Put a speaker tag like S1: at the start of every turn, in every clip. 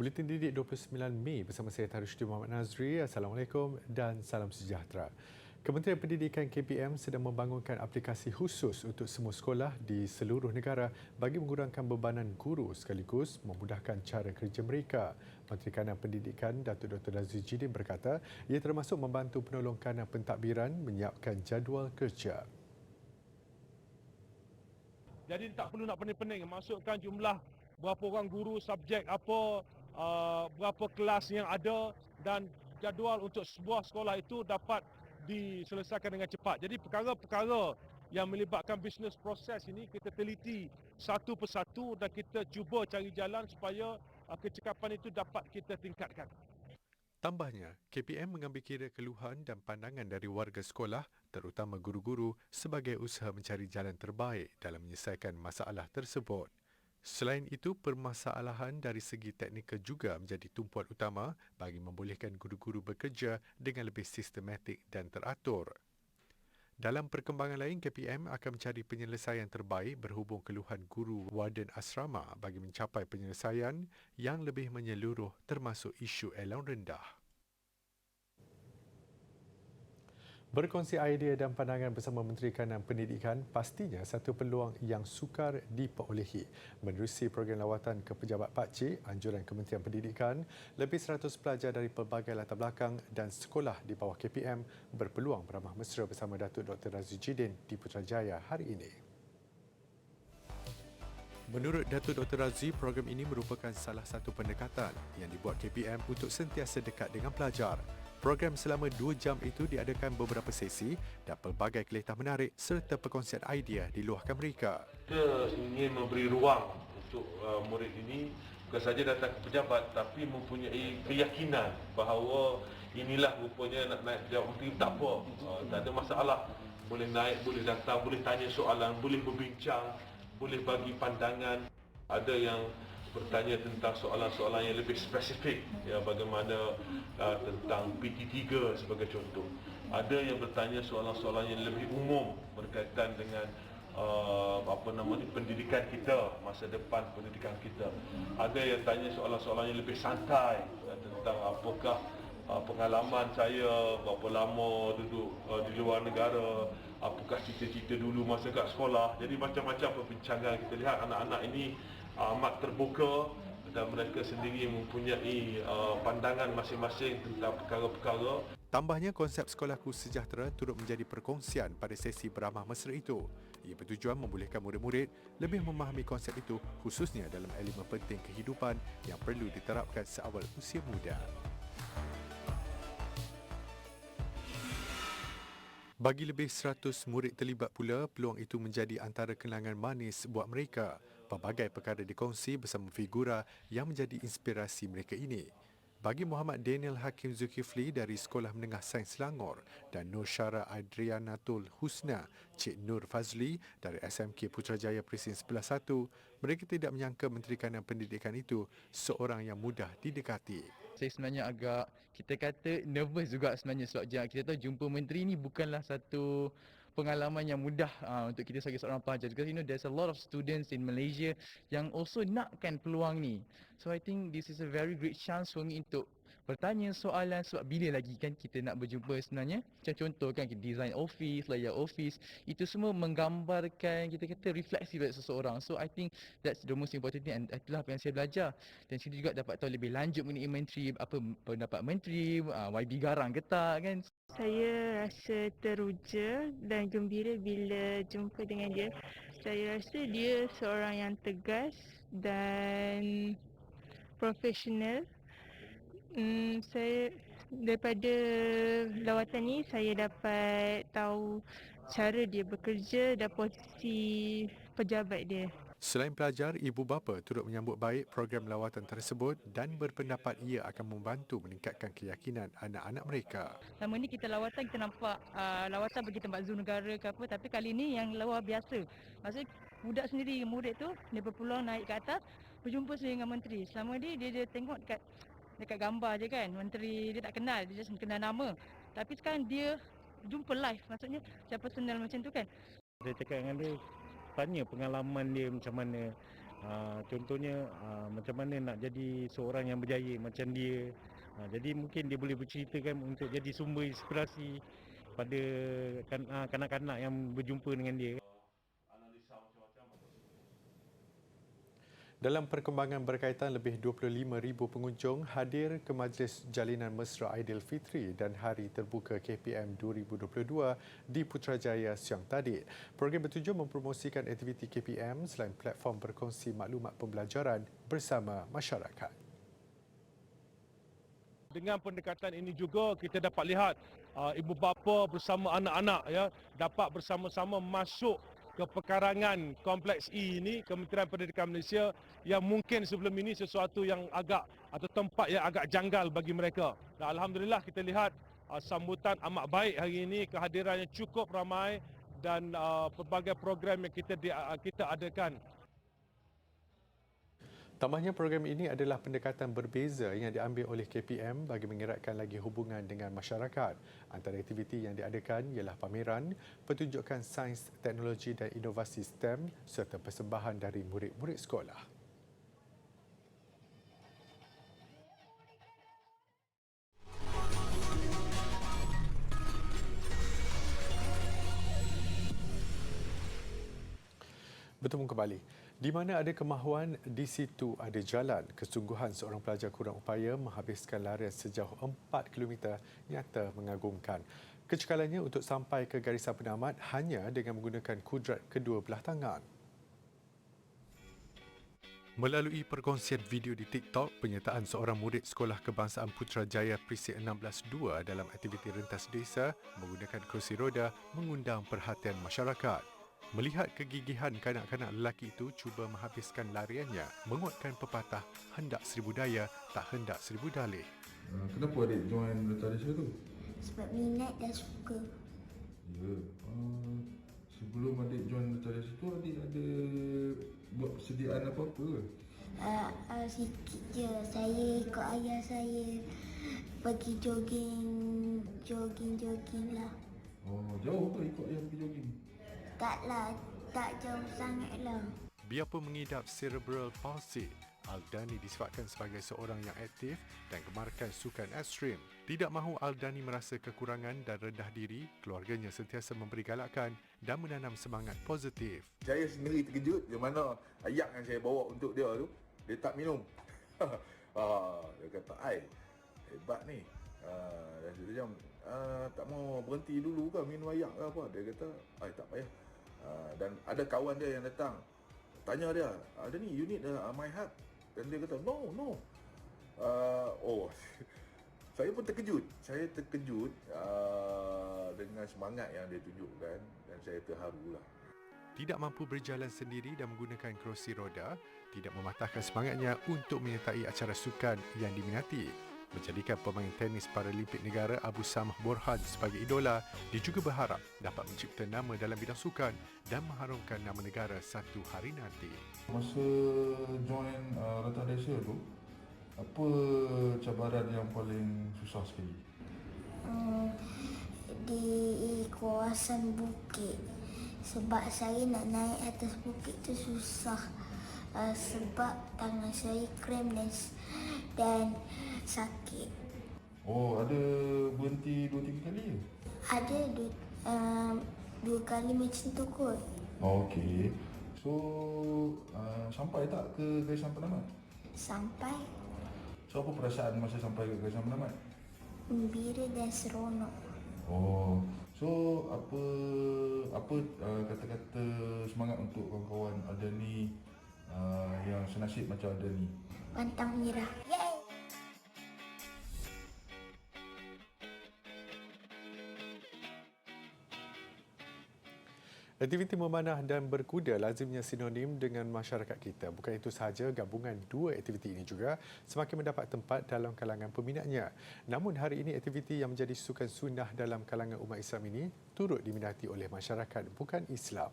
S1: Buletin Didik 29 Mei bersama saya Tarusydi Muhammad Nazri. Assalamualaikum dan salam sejahtera. Kementerian Pendidikan KPM sedang membangunkan aplikasi khusus untuk semua sekolah di seluruh negara bagi mengurangkan bebanan guru sekaligus memudahkan cara kerja mereka. Menteri Kanan Pendidikan Datuk Dr. Razzie Jidin berkata ia termasuk membantu penolong kanan pentadbiran menyiapkan jadual kerja.
S2: Jadi tak perlu nak pening-pening masukkan jumlah berapa orang guru, subjek apa, berapa kelas yang ada dan jadual untuk sebuah sekolah itu dapat diselesaikan dengan cepat. Jadi perkara-perkara yang melibatkan bisnes proses ini kita teliti satu persatu dan kita cuba cari jalan supaya kecekapan itu dapat kita tingkatkan.
S1: Tambahnya, KPM mengambil kira keluhan dan pandangan dari warga sekolah, terutama guru-guru, sebagai usaha mencari jalan terbaik dalam menyelesaikan masalah tersebut. Selain itu, permasalahan dari segi teknikal juga menjadi tumpuan utama bagi membolehkan guru-guru bekerja dengan lebih sistematik dan teratur. Dalam perkembangan lain, KPM akan mencari penyelesaian terbaik berhubung keluhan guru warden asrama bagi mencapai penyelesaian yang lebih menyeluruh termasuk isu elang rendah. Berkongsi idea dan pandangan bersama Menteri Kanan Pendidikan pastinya satu peluang yang sukar diperolehi. Menerusi program lawatan ke pejabat pakcik, anjuran Kementerian Pendidikan, lebih 100 pelajar dari pelbagai latar belakang dan sekolah di bawah KPM berpeluang beramah mesra bersama Datuk Dr. Razzie Jidin di Putrajaya hari ini. Menurut Datuk Dr. Razzie, program ini merupakan salah satu pendekatan yang dibuat KPM untuk sentiasa dekat dengan pelajar. Program selama 2 jam itu diadakan beberapa sesi dan pelbagai keletah menarik serta perkongsian idea diluahkan mereka.
S2: Kita ingin memberi ruang untuk murid ini bukan saja datang ke pejabat tapi mempunyai keyakinan bahawa inilah rupanya nak naik pejabat menteri tak apa, tak ada masalah. Boleh naik, boleh datang, boleh tanya soalan, boleh berbincang, boleh bagi pandangan. Ada yang bertanya tentang soalan-soalan yang lebih spesifik, ya, bagaimana tentang PT3 sebagai contoh. Ada yang bertanya soalan-soalan yang lebih umum berkaitan dengan pendidikan kita, masa depan pendidikan kita. Ada yang tanya soalan-soalan yang lebih santai tentang apakah pengalaman saya, berapa lama duduk di luar negara, apakah cita-cita dulu masa kat sekolah. Jadi macam-macam perbincangan kita lihat anak-anak ini amat terbuka dan mereka sendiri mempunyai pandangan masing-masing tentang perkara-perkara.
S1: Tambahnya, konsep Sekolahku Sejahtera turut menjadi perkongsian pada sesi beramah mesra itu. Ia bertujuan membolehkan murid-murid lebih memahami konsep itu khususnya dalam elemen penting kehidupan yang perlu diterapkan seawal usia muda. Bagi lebih 100 murid terlibat pula, peluang itu menjadi antara kenangan manis buat mereka. Pelbagai perkara dikongsi bersama figura yang menjadi inspirasi mereka ini. Bagi Muhammad Daniel Hakim Zulkifli dari Sekolah Menengah Sains Selangor dan Nur Syara Adrianatul Husna Cik Nur Fazli dari SMK Putrajaya Presin 11-1, mereka tidak menyangka Menteri Kanan Pendidikan itu seorang yang mudah didekati.
S3: Saya sebenarnya agak, kita kata nervous juga sebenarnya sebab kita tahu jumpa menteri ni bukanlah satu pengalaman yang mudah untuk kita sebagai seorang pelajar. Because there's a lot of students in Malaysia yang also nakkan peluang ni. So I think this is a very great chance for me untuk bertanya soalan sebab bila lagi kan kita nak berjumpa sebenarnya. Macam contoh kan design office, layout office, itu semua menggambarkan kita kata refleksi pada seseorang. So I think that's the most important thing and itulah apa yang saya belajar. Dan saya juga dapat tahu lebih lanjut mengenai menteri, apa pendapat menteri, YB garang ke tak kan.
S4: Saya rasa teruja dan gembira bila jumpa dengan dia. Saya rasa dia seorang yang tegas dan profesional. Saya daripada lawatan ni saya dapat tahu cara dia bekerja dan posisi pejabat dia.
S1: Selain pelajar, ibu bapa turut menyambut baik program lawatan tersebut dan berpendapat ia akan membantu meningkatkan keyakinan anak-anak mereka.
S4: Selama ni kita lawatan, kita nampak lawatan pergi tempat zoo negara ke apa, tapi kali ni yang luar biasa. Maksudnya budak sendiri, murid tu, dia berpeluang naik ke atas, berjumpa sendiri dengan menteri. Selama ni dia tengok dekat gambar je kan, menteri dia tak kenal, dia just kenal nama. Tapi sekarang dia jumpa live, maksudnya secara personal macam tu kan.
S5: Saya cakap dengan dia, tanya pengalaman dia macam mana Contohnya macam mana nak jadi seorang yang berjaya macam dia. Jadi mungkin dia boleh berceritakan untuk jadi sumber inspirasi pada kanak-kanak yang berjumpa dengan dia.
S1: Dalam perkembangan berkaitan, lebih 25,000 pengunjung hadir ke Majlis Jalinan Mesra Aidilfitri dan Hari Terbuka KPM 2022 di Putrajaya siang tadi. Program bertujuan mempromosikan aktiviti KPM selain platform berkongsi maklumat pembelajaran bersama masyarakat.
S6: Dengan pendekatan ini juga kita dapat lihat ibu bapa bersama anak-anak ya dapat bersama-sama masuk ke pekarangan Kompleks E ini, Kementerian Pendidikan Malaysia, yang mungkin sebelum ini sesuatu yang agak atau tempat yang agak janggal bagi mereka. Dan alhamdulillah kita lihat sambutan amat baik hari ini, kehadirannya cukup ramai dan pelbagai program yang kita adakan.
S1: Tambahnya, program ini adalah pendekatan berbeza yang diambil oleh KPM bagi mengeratkan lagi hubungan dengan masyarakat. Antara aktiviti yang diadakan ialah pameran, pertunjukan sains, teknologi dan inovasi STEM serta persembahan dari murid-murid sekolah. Bertemu kembali. Di mana ada kemahuan, di situ ada jalan. Kesungguhan seorang pelajar kurang upaya menghabiskan larian sejauh 4 km nyata mengagumkan. Kecekalannya untuk sampai ke garisan penamat hanya dengan menggunakan kudrat kedua belah tangan. Melalui perkongsian video di TikTok, penyertaan seorang murid Sekolah Kebangsaan Putrajaya Precinct 16-2 dalam aktiviti rentas desa menggunakan kerusi roda mengundang perhatian masyarakat. Melihat kegigihan kanak-kanak lelaki itu cuba menghabiskan lariannya, menguatkan pepatah hendak seribu daya, tak hendak seribu dalih.
S7: Kenapa adik join Retardation tu?
S8: Sebab minat dan suka.
S7: Ya. Sebelum adik join Retardation tu, adik ada buat persediaan apa-apa ke?
S8: Sikit je. Saya ikut ayah saya pergi jogging lah.
S7: Oh, jauh ke ikut ayah pergi jogging?
S8: Taklah, tak jauh sangat lah.
S1: Biarpun mengidap cerebral palsy, Aldani disifatkan sebagai seorang yang aktif dan gemarkan sukan ekstrim. Tidak mahu Aldani merasa kekurangan dan rendah diri, keluarganya sentiasa memberi galakan dan menanam semangat positif.
S7: Saya sendiri terkejut di mana ayak yang saya bawa untuk dia tu, dia tak minum. Dia kata, "Ai, hebat ni." Dan dia macam, tak mau berhenti dulu ke minum ayak ke apa. Dia kata, "Ai, tak payah." Dan ada kawan dia yang datang, tanya dia, "Ada ni, you need my help?" Dan dia kata, No. Saya pun terkejut. Saya terkejut dengan semangat yang dia tunjukkan dan saya terharulah.
S1: Tidak mampu berjalan sendiri dan menggunakan kerusi roda, tidak mematahkan semangatnya untuk menyertai acara sukan yang diminati. Menjadikan pemain tenis Paralimpik Negara Abu Samah Borhan sebagai idola, dia juga berharap dapat mencipta nama dalam bidang sukan dan mengharumkan nama negara satu hari nanti.
S7: Masa join Retardation tu, apa cabaran yang paling susah sekali?
S8: Di kawasan bukit. Sebab saya nak naik atas bukit tu susah. Sebab tangan saya krem dan sakit.
S7: Oh, ada berhenti 2-3 kali ke?
S8: Ada dua kali macam tu kot.
S7: Oh, okey. So, sampai tak ke garisan penamat?
S8: Sampai
S7: So, apa perasaan masa sampai ke garisan penamat?
S8: gembira dan seronok.
S7: Oh, so apa kata-kata semangat untuk kawan-kawan Aldani yang senasib macam Aldani?
S8: Pantang menyerah. Yeay!
S1: Aktiviti memanah dan berkuda lazimnya sinonim dengan masyarakat kita. Bukan itu sahaja, gabungan dua aktiviti ini juga semakin mendapat tempat dalam kalangan peminatnya. Namun hari ini aktiviti yang menjadi sukan sunnah dalam kalangan umat Islam ini turut diminati oleh masyarakat bukan Islam.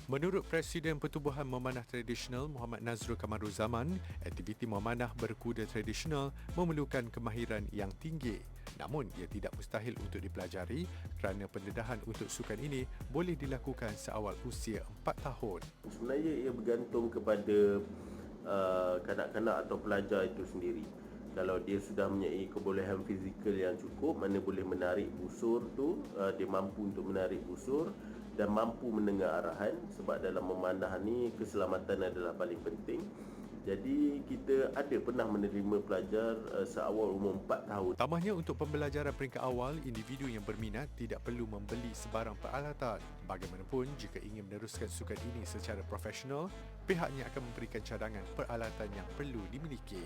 S1: Menurut Presiden Pertubuhan Memanah Tradisional Muhammad Nazrul Kamaruzzaman, aktiviti memanah berkuda tradisional memerlukan kemahiran yang tinggi. Namun, ia tidak mustahil untuk dipelajari kerana pendedahan untuk sukan ini boleh dilakukan seawal usia 4 tahun.
S9: Sebenarnya ia bergantung kepada kanak-kanak atau pelajar itu sendiri. Kalau dia sudah mempunyai kebolehan fizikal yang cukup, mana boleh menarik busur tu, dia mampu untuk menarik busur dan mampu mendengar arahan, sebab dalam memanah ni keselamatan adalah paling penting. Jadi kita ada pernah menerima pelajar seawal umur 4 tahun.
S1: Tambahnya, untuk pembelajaran peringkat awal, individu yang berminat tidak perlu membeli sebarang peralatan. Bagaimanapun, jika ingin meneruskan sukan ini secara profesional, pihaknya akan memberikan cadangan peralatan yang perlu dimiliki.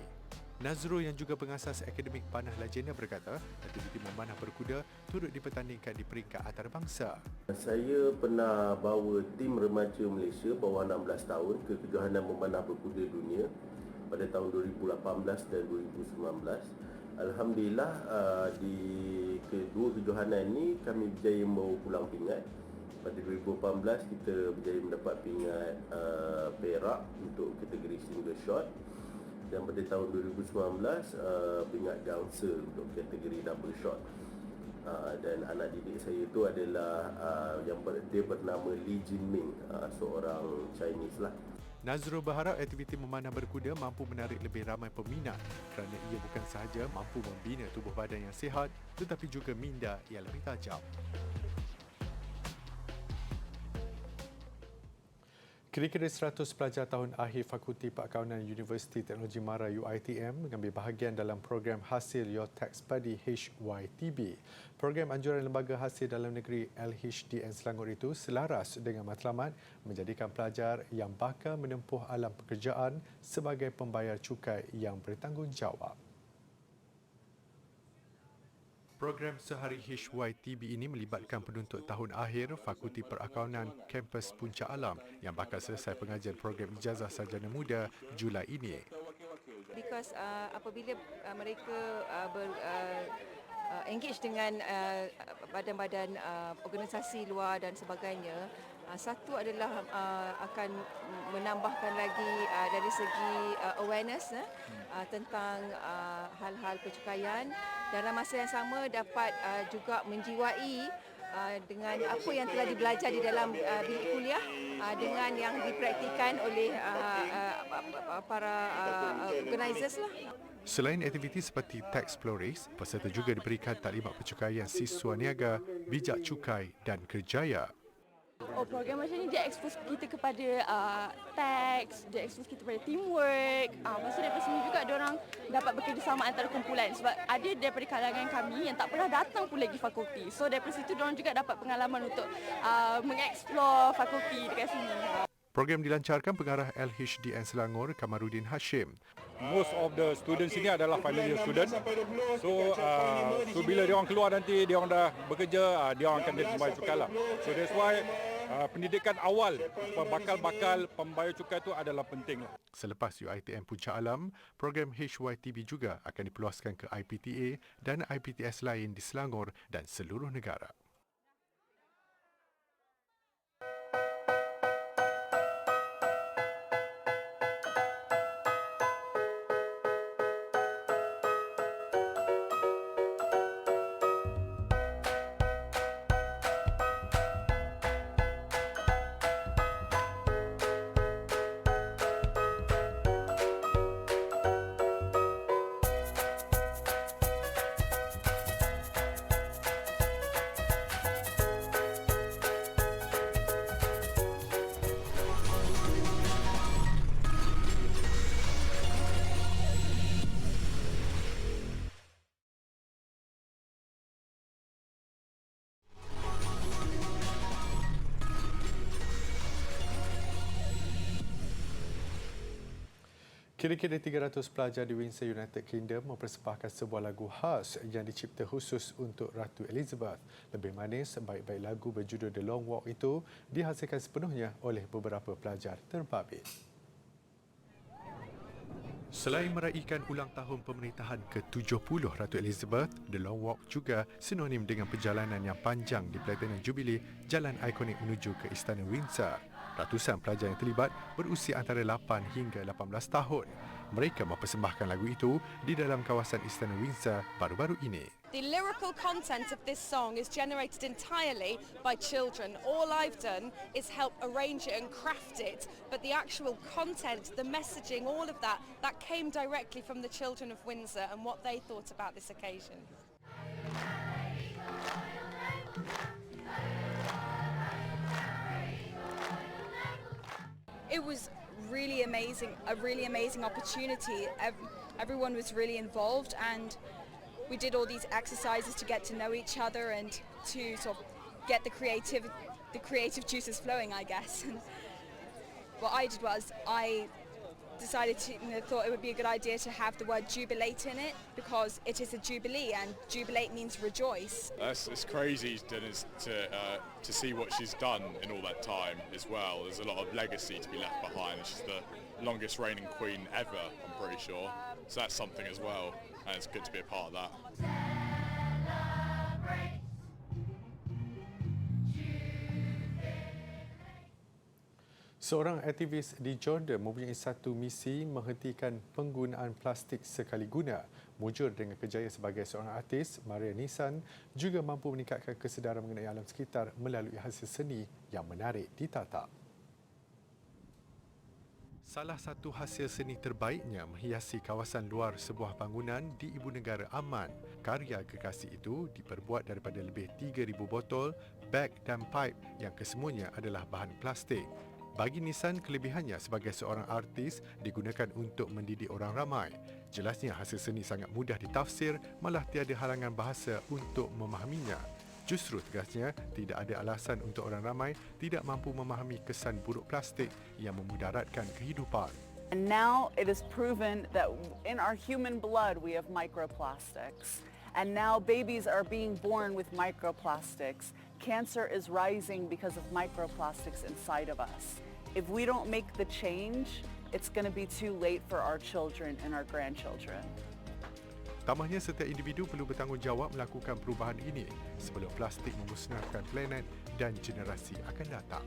S1: Nazrul yang juga pengasas Akademik Panah Lagenda berkata, aktiviti memanah berkuda turut dipertandingkan di peringkat antarabangsa.
S9: Saya pernah bawa tim remaja Malaysia bawah 16 tahun ke kejohanan memanah berkuda dunia pada tahun 2018 dan 2019. Alhamdulillah, di kedua kejohanan ini kami berjaya membawa pulang pingat. Pada 2018 kita berjaya mendapat pingat perak untuk kategori single shot. Dan pada tahun 2019 pingat gangsa untuk kategori double shot. Dan anak didik saya itu adalah dia bernama Li Jinming, seorang Chinese lah.
S1: Nazrul berharap aktiviti memanah berkuda mampu menarik lebih ramai peminat kerana ia bukan sahaja mampu membina tubuh badan yang sihat tetapi juga minda yang lebih tajam. Kira-kira 100 pelajar tahun akhir Fakulti Perakawanan Universiti Teknologi Mara UiTM mengambil bahagian dalam program Hasil Your Tax Buddy HYTB. Program anjuran Lembaga Hasil Dalam Negeri LHDN Selangor itu selaras dengan matlamat menjadikan pelajar yang bakal menempuh alam pekerjaan sebagai pembayar cukai yang bertanggungjawab. Program sehari HYTB ini melibatkan penuntut tahun akhir Fakulti Perakawanan Kampus Puncak Alam yang bakal selesai pengajian program ijazah sarjana muda Julai ini.
S10: Because apabila mereka engage dengan badan-badan organisasi luar dan sebagainya, satu adalah akan menambahkan lagi dari segi awareness tentang hal-hal percukaian, dan dalam masa yang sama dapat juga menjiwai dengan apa yang telah dibelajar di dalam bilik kuliah dengan yang dipraktikan oleh para organisers lah.
S1: Selain aktiviti seperti Tax Flores, peserta juga diberikan taklimat percukaian siswa niaga, bijak cukai dan kerjaya.
S11: Program macam ni dia expose kita kepada tax, dia expose kita kepada teamwork. Maksud daripada sini juga diorang dapat bekerjasama antara kumpulan, sebab ada daripada kalangan kami yang tak pernah datang pun lagi fakulti. So daripada situ diorang juga dapat pengalaman untuk mengeksplor fakulti dekat sini.
S1: Program dilancarkan pengarah LHDN Selangor Kamarudin Hashim.
S6: Most of the students sini adalah final year student. So bila dia orang keluar nanti, dia orang dah bekerja, dia orang akan jadi pembayar cukai lah. So that's why pendidikan awal bakal pembayar cukai itu adalah penting lah.
S1: Selepas UiTM Puncak Alam, program HYTB juga akan dipeluaskan ke IPTA dan IPTS lain di Selangor dan seluruh negara. Kira-kira 300 pelajar di Windsor United Kingdom mempersembahkan sebuah lagu khas yang dicipta khusus untuk Ratu Elizabeth. Lebih manis, baik-baik lagu berjudul The Long Walk itu dihasilkan sepenuhnya oleh beberapa pelajar terbabit. Selain meraihkan ulang tahun pemerintahan ke-70 Ratu Elizabeth, The Long Walk juga sinonim dengan perjalanan yang panjang di Platinum Jubilee, jalan ikonik menuju ke Istana Windsor. Ratusan pelajar yang terlibat berusia antara 8 hingga 18 tahun. Mereka mempersembahkan lagu itu di dalam kawasan Istana Windsor baru-baru ini.
S12: The lyrical content of this song is generated entirely by children. All I've done is help arrange it and craft it, but the actual content, the messaging, all of that came directly from the children of Windsor and what they thought about this occasion.
S11: It was really amazing, a really amazing opportunity. Everyone was really involved, and we did all these exercises to get to know each other and to sort of get the creative juices flowing, I guess. What I did was I decided to, thought it would be a good idea to have the word jubilate in it because it is a jubilee and jubilate means rejoice.
S13: It's crazy to see what she's done in all that time as well. There's a lot of legacy to be left behind. She's the longest reigning queen ever, I'm pretty sure. So that's something as well, and it's good to be a part of that.
S1: Seorang aktivis di Jordan mempunyai satu misi menghentikan penggunaan plastik sekali guna. Mujur dengan kerjaya sebagai seorang artis, Maria Nissan juga mampu meningkatkan kesedaran mengenai alam sekitar melalui hasil seni yang menarik ditata. Salah satu hasil seni terbaiknya menghiasi kawasan luar sebuah bangunan di Ibu Negara Aman. Karya kekasih itu diperbuat daripada lebih 3,000 botol, beg dan pipe yang kesemuanya adalah bahan plastik. Bagi Nissan, kelebihannya sebagai seorang artis digunakan untuk mendidik orang ramai. Jelasnya hasil seni sangat mudah ditafsir, malah tiada halangan bahasa untuk memahaminya. Justru tegasnya, tidak ada alasan untuk orang ramai tidak mampu memahami kesan buruk plastik yang memudaratkan kehidupan.
S14: And now it is proven that in our human blood we have microplastics. And now babies are being born with microplastics. Cancer is rising because of microplastics inside of us. If we don't make the change, it's going to be too late for our children and our grandchildren.
S1: Tambahnya, setiap individu perlu bertanggungjawab melakukan perubahan ini sebelum plastik memusnahkan planet dan generasi akan datang.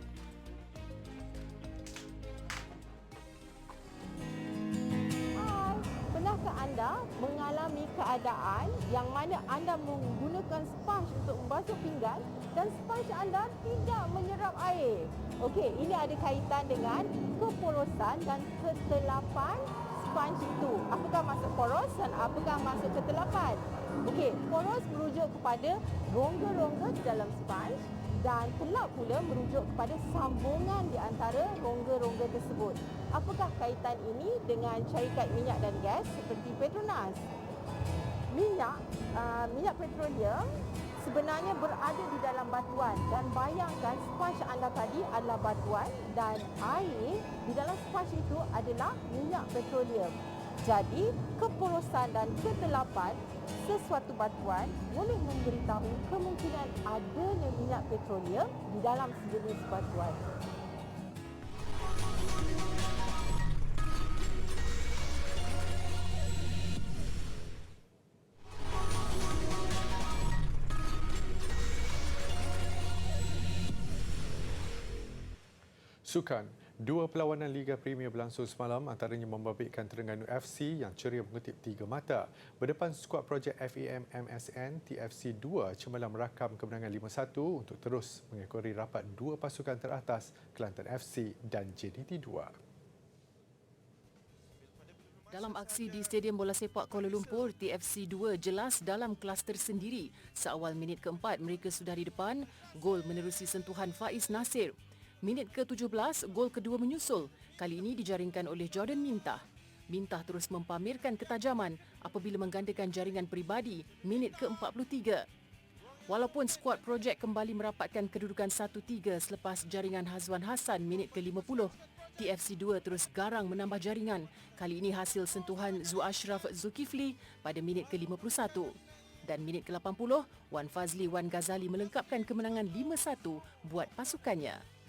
S15: Pernahkah anda mengalami keadaan yang mana anda menggunakan sponge untuk membasuh pinggan dan sponge anda tidak menyerap air? Okey, ini ada kaitan dengan keporosan dan ketelapan sponge itu. Apakah maksud poros dan apakah maksud ketelapan? Okey, poros merujuk kepada rongga-rongga di dalam sponge dan telap pula merujuk kepada sambungan di antara rongga-rongga tersebut. Apakah kaitan ini dengan syarikat minyak dan gas seperti Petronas? Minyak petroleum sebenarnya berada di dalam batuan dan bayangkan sponge anda tadi adalah batuan dan air di dalam sponge itu adalah minyak petroleum. Jadi, keporosan dan ketelapan sesuatu batuan boleh memberitahu kemungkinan adanya minyak petroleum di dalam sejenis batuan.
S1: Sukan. Dua perlawanan Liga Premier berlangsung semalam, antaranya membabitkan Terengganu FC yang ceria mengutip 3 mata. Berdepan skuad projek FAM MSN, TFC 2 cemerlang merakam kemenangan 5-1 untuk terus mengekori rapat dua pasukan teratas, Kelantan FC dan JDT 2.
S16: Dalam aksi di Stadium Bola Sepak Kuala Lumpur, TFC 2 jelas dalam kelas tersendiri. Seawal minit keempat, mereka sudah di depan. Gol menerusi sentuhan Faiz Nasir. Minit ke-17, gol kedua menyusul. Kali ini dijaringkan oleh Jordan Mintah. Mintah terus mempamerkan ketajaman apabila menggandakan jaringan peribadi minit ke-43. Walaupun skuad projek kembali merapatkan kedudukan 1-3 selepas jaringan Hazwan Hassan minit ke-50, TFC 2 terus garang menambah jaringan. Kali ini hasil sentuhan Zu Ashraf Zulkifli pada minit ke-51. Dan minit ke-80, Wan Fazli Wan Ghazali melengkapkan kemenangan 5-1 buat pasukannya.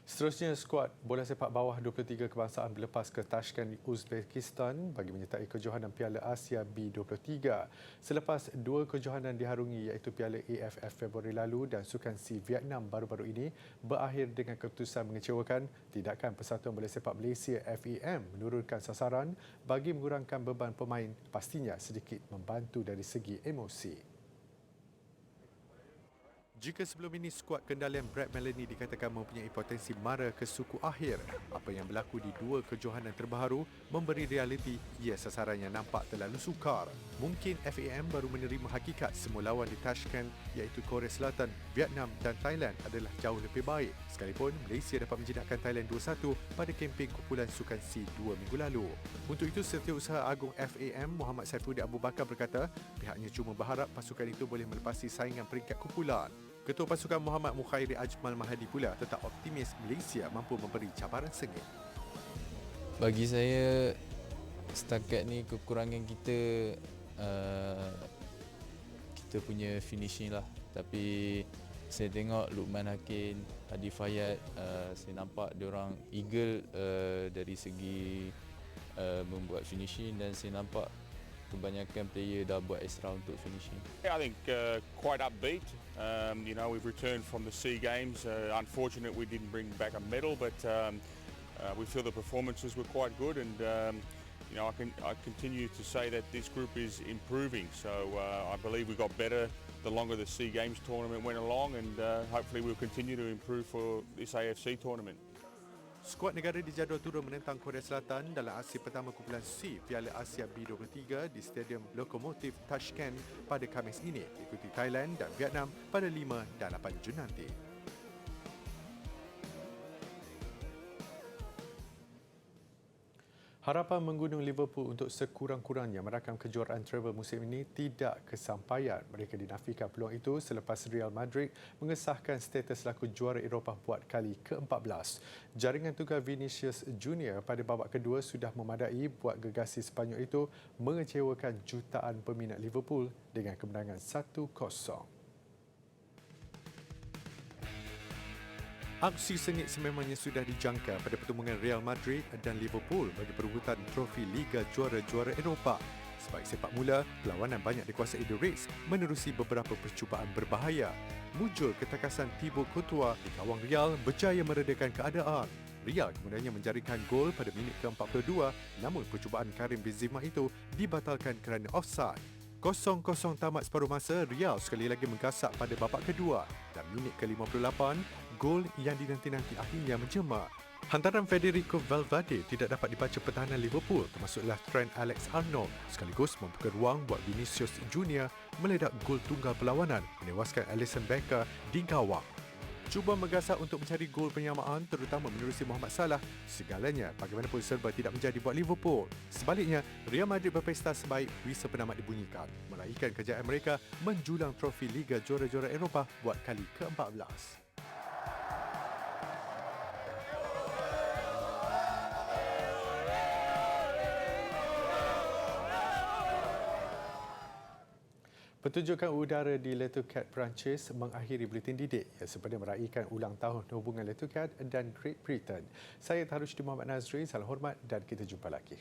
S1: Seterusnya, skuad bola sepak bawah 23 kebangsaan berlepas ke Tashkent, Uzbekistan bagi menyertai kejohanan Piala Asia B23. Selepas dua kejohanan diharungi iaitu Piala AFF Februari lalu dan Sukan C Vietnam baru-baru ini berakhir dengan keputusan mengecewakan, tindakan Persatuan Bola Sepak Malaysia FAM menurunkan sasaran bagi mengurangkan beban pemain pastinya sedikit membantu dari segi emosi. Jika sebelum ini skuad kendalian Brad Melanie dikatakan mempunyai potensi mara ke suku akhir, apa yang berlaku di dua kejohanan terbaru memberi realiti sasarannya nampak terlalu sukar. Mungkin FAM baru menerima hakikat semua lawan di Tashkent iaitu Korea Selatan, Vietnam dan Thailand adalah jauh lebih baik. Sekalipun Malaysia dapat menjinakkan Thailand 2-1 pada kempen kumpulan Sukan C 2 minggu lalu. Untuk itu, Setiausaha Agung FAM Muhammad Saifuddin Abu Bakar berkata pihaknya cuma berharap pasukan itu boleh melepasi saingan peringkat kumpulan. Ketua Pasukan Muhammad Mukhairi Ajmal Mahadi pula tetap optimis Malaysia mampu memberi cabaran sengit.
S17: Bagi saya, setakat ni kekurangan kita kita punya finishing lah. Tapi saya tengok Luqman Hakim, Hadi Fayad, saya nampak diorang eagle dari segi membuat finishing dan saya nampak kebanyakan player dah buat extra untuk finishing.
S18: I think quite upbeat. We've returned from the SEA Games. Unfortunate we didn't bring back a medal, but we feel the performances were quite good, and I continue to say that this group is improving. So I believe we got better the longer the SEA Games tournament went along, and hopefully we'll continue to improve for this AFC tournament.
S1: Skuad negara dijadual turun menentang Korea Selatan dalam aksi pertama kumpulan C Piala Asia B23 di Stadium Lokomotif Tashkent pada Khamis ini, diikuti Thailand dan Vietnam pada 5 dan 8 Jun nanti. Harapan menggunung Liverpool untuk sekurang-kurangnya merakam kejuaraan treble musim ini tidak kesampaian. Mereka dinafikan peluang itu selepas Real Madrid mengesahkan status laku juara Eropah buat kali ke-14. Jaringan tunggal Vinicius Junior pada babak kedua sudah memadai buat gegasi Sepanyol itu mengecewakan jutaan peminat Liverpool dengan kemenangan 1-0. Aksi sengit sememangnya sudah dijangka pada pertemuan Real Madrid dan Liverpool bagi perebutan trofi Liga Juara-Juara Eropah. Sebaik sepak mula, perlawanan banyak dikuasai The Reds menerusi beberapa percubaan berbahaya. Muncul ketakasan Thibaut Courtois di gawang Real berjaya meredakan keadaan. Real kemudiannya menjaringkan gol pada minit ke-42, namun percubaan Karim Benzema itu dibatalkan kerana offside. 0-0 tamat separuh masa, Real sekali lagi menggasak pada babak kedua dan minit ke-58, gol yang dinanti-nanti akhirnya menjema. Hantaran Federico Valverde tidak dapat dibaca pertahanan Liverpool, termasuklah Trent Alexander-Arnold, sekaligus membuka ruang buat Vinicius Junior meledak gol tunggal perlawanan menewaskan Alisson Becker di gawang. Cuba menggasak untuk mencari gol penyamaan terutama menerusi Mohamed Salah, segalanya bagaimanapun serba tidak menjadi buat Liverpool. Sebaliknya, Real Madrid berpesta sebaik whistle penamat dibunyikan, meraihkan kejayaan mereka menjulang trofi Liga Juara-Juara Eropah buat kali ke-14. Pertunjukan udara di Letterkenny, Perancis mengakhiri buletin didik yang sempena meraihkan ulang tahun hubungan Letterkenny dan Great Britain. Saya Tarushdi Muhammad Nazri, salam hormat dan kita jumpa lagi.